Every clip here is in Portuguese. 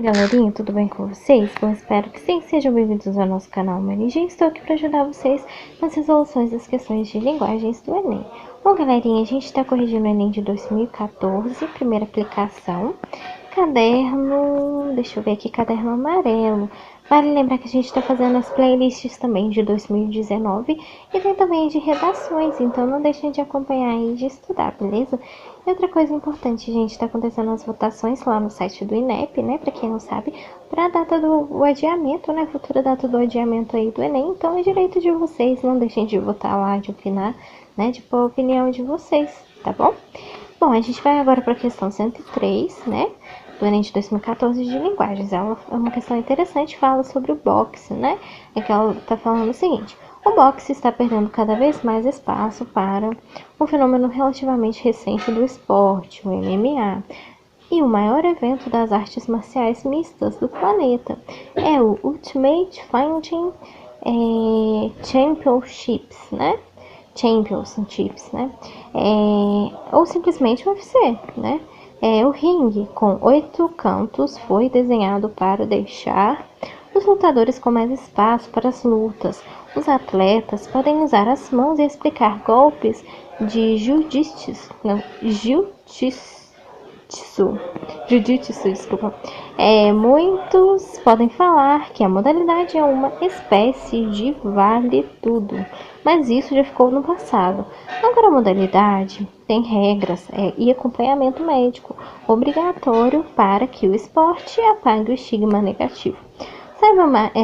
Galerinha, tudo bem com vocês? Bom, espero que sim. Sejam bem-vindos ao nosso canal Manigem. Estou aqui para ajudar vocês nas resoluções das questões de linguagens do Enem. Bom, galerinha, a gente está corrigindo o Enem de 2014, primeira aplicação. Caderno, deixa eu ver aqui, caderno amarelo. Vale lembrar que a gente está fazendo as playlists também de 2019 e tem também de redações, então não deixem de acompanhar e de estudar, beleza? E outra coisa importante, gente, está acontecendo as votações lá no site do INEP, né, para quem não sabe, para a data do adiamento, né, futura data do adiamento aí do Enem, então é direito de vocês, não deixem de votar lá, de opinar, né, de pôr a opinião de vocês, tá bom? Bom, a gente vai agora para a questão 103, né, do Enem de 2014 de linguagens. É uma questão interessante, fala sobre o boxe, né? É que ela está falando o seguinte: o boxe está perdendo cada vez mais espaço para um fenômeno relativamente recente do esporte, o MMA, e o maior evento das artes marciais mistas do planeta. É o Ultimate Fighting Championships, né? Championships, né? Ou simplesmente o UFC, né? O ringue, com 8 cantos, foi desenhado para deixar os lutadores com mais espaço para as lutas. Os atletas podem usar as mãos e explicar golpes de jiu-jitsu, desculpa. Muitos podem falar que a modalidade é uma espécie de vale tudo, mas isso já ficou no passado. Agora a modalidade tem regras e acompanhamento médico obrigatório para que o esporte apague o estigma negativo.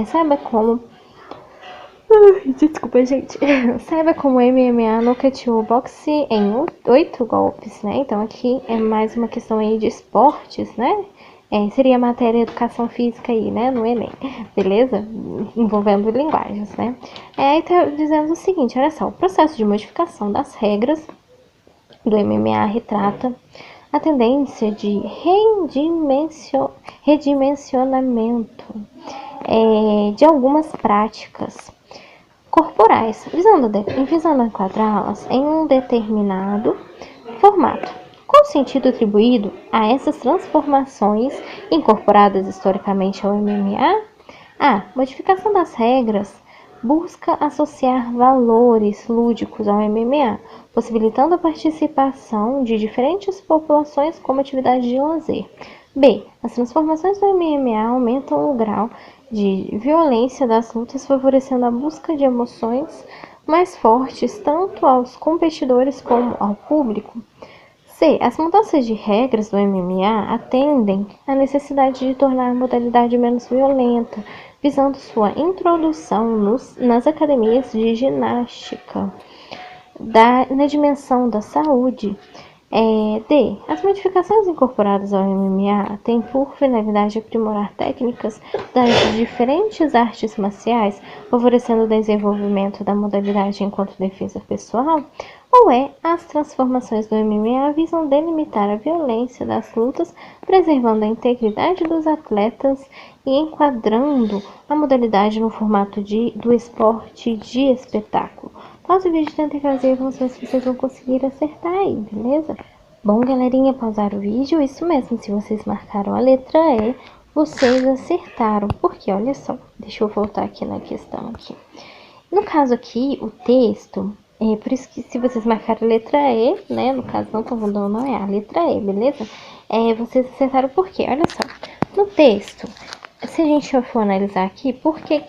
Saiba como Desculpa, gente. Saiba como o MMA nocauteou o boxe em 8 golpes, né? Então aqui é mais uma questão aí de esportes, né? Seria matéria educação física aí, né? No Enem, beleza? Envolvendo linguagens, né? Aí tá dizendo o seguinte, olha só. O processo de modificação das regras do MMA retrata a tendência de redimensionamento de algumas práticas corporais, visando enquadrá-las em um determinado formato. Qual o sentido atribuído a essas transformações incorporadas historicamente ao MMA? A modificação das regras busca associar valores lúdicos ao MMA, possibilitando a participação de diferentes populações como atividade de lazer. B. As transformações do MMA aumentam o grau de violência das lutas, favorecendo a busca de emoções mais fortes tanto aos competidores como ao público. C. As mudanças de regras do MMA atendem à necessidade de tornar a modalidade menos violenta, visando sua introdução nas academias de ginástica, na dimensão da saúde. D. As modificações incorporadas ao MMA têm por finalidade aprimorar técnicas das diferentes artes marciais, favorecendo o desenvolvimento da modalidade enquanto defesa pessoal? Ou as transformações do MMA visam delimitar a violência das lutas, preservando a integridade dos atletas e enquadrando a modalidade no formato do esporte de espetáculo? Pausa o vídeo e tentem fazer, vamos ver se vocês vão conseguir acertar aí, beleza? Bom, galerinha, pausar o vídeo, isso mesmo, se vocês marcaram a letra E, vocês acertaram, porque olha só, deixa eu voltar aqui na questão aqui. No caso aqui, o texto, por isso que se vocês marcaram a letra E, né, no caso não estão vendo, não é a letra E, beleza? Vocês acertaram por quê? Olha só, no texto, se a gente for analisar aqui, por que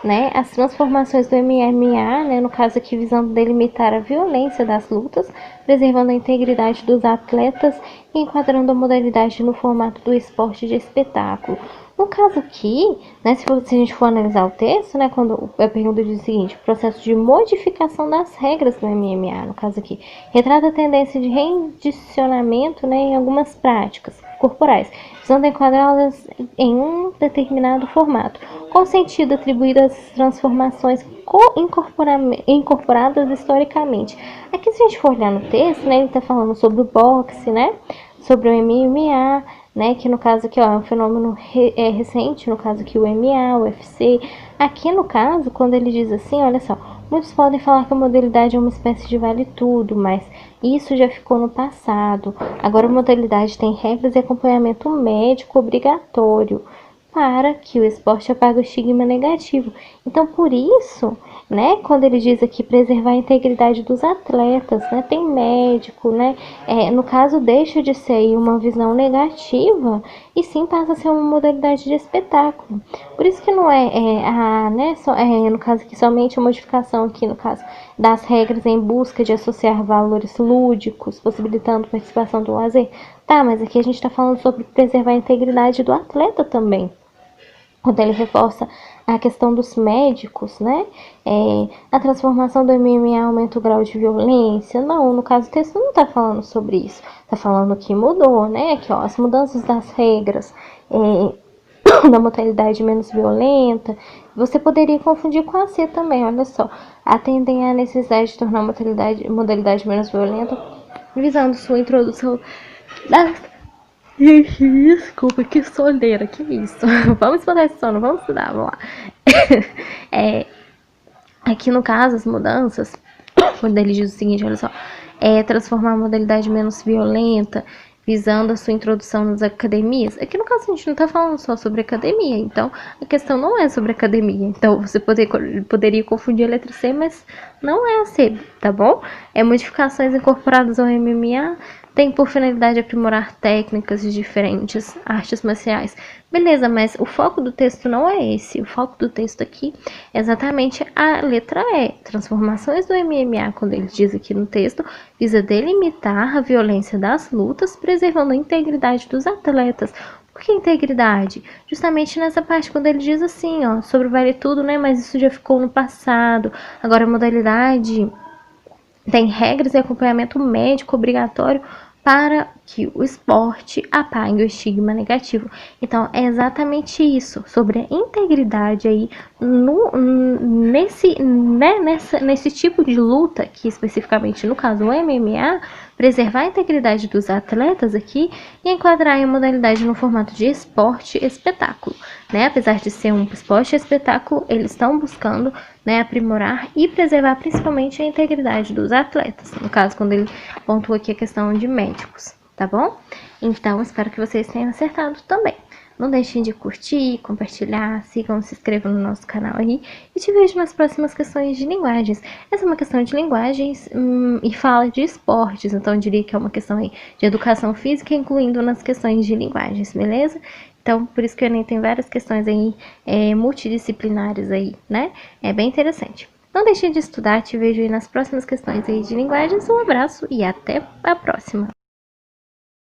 né, as transformações do MMA, né, no caso aqui visando delimitar a violência das lutas, preservando a integridade dos atletas e enquadrando a modalidade no formato do esporte de espetáculo. No caso aqui, né, se a gente for analisar o texto, né, quando a pergunta diz o seguinte: processo de modificação das regras do MMA, no caso aqui, retrata a tendência de rendicionamento, né, em algumas práticas corporais, visando enquadrá-las em um determinado formato. Qual sentido atribuído às transformações incorporadas historicamente? Aqui, se a gente for olhar no texto, né, ele está falando sobre o boxe, né, sobre o MMA, né, que no caso aqui, ó, é um fenômeno recente, no caso aqui o MMA, o UFC. Aqui no caso, quando ele diz assim, olha só, muitos podem falar que a modalidade é uma espécie de vale tudo, mas Isso já ficou no passado. Agora a modalidade tem regras e acompanhamento médico obrigatório para que o esporte apague o estigma negativo. Então, por isso, né, quando ele diz aqui preservar a integridade dos atletas, né, tem médico, né, no caso deixa de ser aí uma visão negativa e sim passa a ser uma modalidade de espetáculo. Por isso que não no caso aqui somente a modificação aqui no caso das regras em busca de associar valores lúdicos, possibilitando participação do lazer. Tá, mas aqui a gente está falando sobre preservar a integridade do atleta também. Quando ele reforça a questão dos médicos, né? A transformação do MMA aumenta o grau de violência. Não, no caso o texto não está falando sobre isso. Está falando que mudou, né? Aqui, ó, as mudanças das regras da modalidade menos violenta. Você poderia confundir com a C também, olha só. Atendem à necessidade de tornar a modalidade menos violenta, visando sua introdução das... Gente, desculpa, que soneira, que isso? Vamos estudar esse sono, vamos estudar, vamos lá. Aqui no caso, as mudanças, quando ele diz o seguinte, olha só, transformar a modalidade menos violenta, visando a sua introdução nas academias. Aqui no caso a gente não tá falando só sobre academia, então a questão não é sobre academia. Então você poderia confundir a letra C, mas não é a C, tá bom? Modificações incorporadas ao MMA tem por finalidade aprimorar técnicas de diferentes artes marciais. Beleza, mas o foco do texto não é esse. O foco do texto aqui é exatamente a letra E. Transformações do MMA, quando ele diz aqui no texto, visa delimitar a violência das lutas, preservando a integridade dos atletas. Por que integridade? Justamente nessa parte, quando ele diz assim, ó, sobre vale tudo, né? Mas isso já ficou no passado. Agora a modalidade tem regras e acompanhamento médico obrigatório para que o esporte apague o estigma negativo. Então, é exatamente isso, sobre a integridade aí nesse tipo de luta, que especificamente no caso o MMA, preservar a integridade dos atletas aqui e enquadrar a modalidade no formato de esporte espetáculo, né? Apesar de ser um esporte espetáculo, eles estão buscando, né, aprimorar e preservar principalmente a integridade dos atletas, no caso quando ele pontua aqui a questão de médicos, tá bom? Então, espero que vocês tenham acertado também. Não deixem de curtir, compartilhar, sigam, se inscrevam no nosso canal aí e te vejo nas próximas questões de linguagens. Essa é uma questão de linguagens e fala de esportes, então eu diria que é uma questão aí de educação física, incluindo nas questões de linguagens, beleza? Então, por isso que o Enem tem várias questões aí multidisciplinares aí, né? É bem interessante. Não deixem de estudar, te vejo aí nas próximas questões aí de linguagens. Um abraço e até a próxima!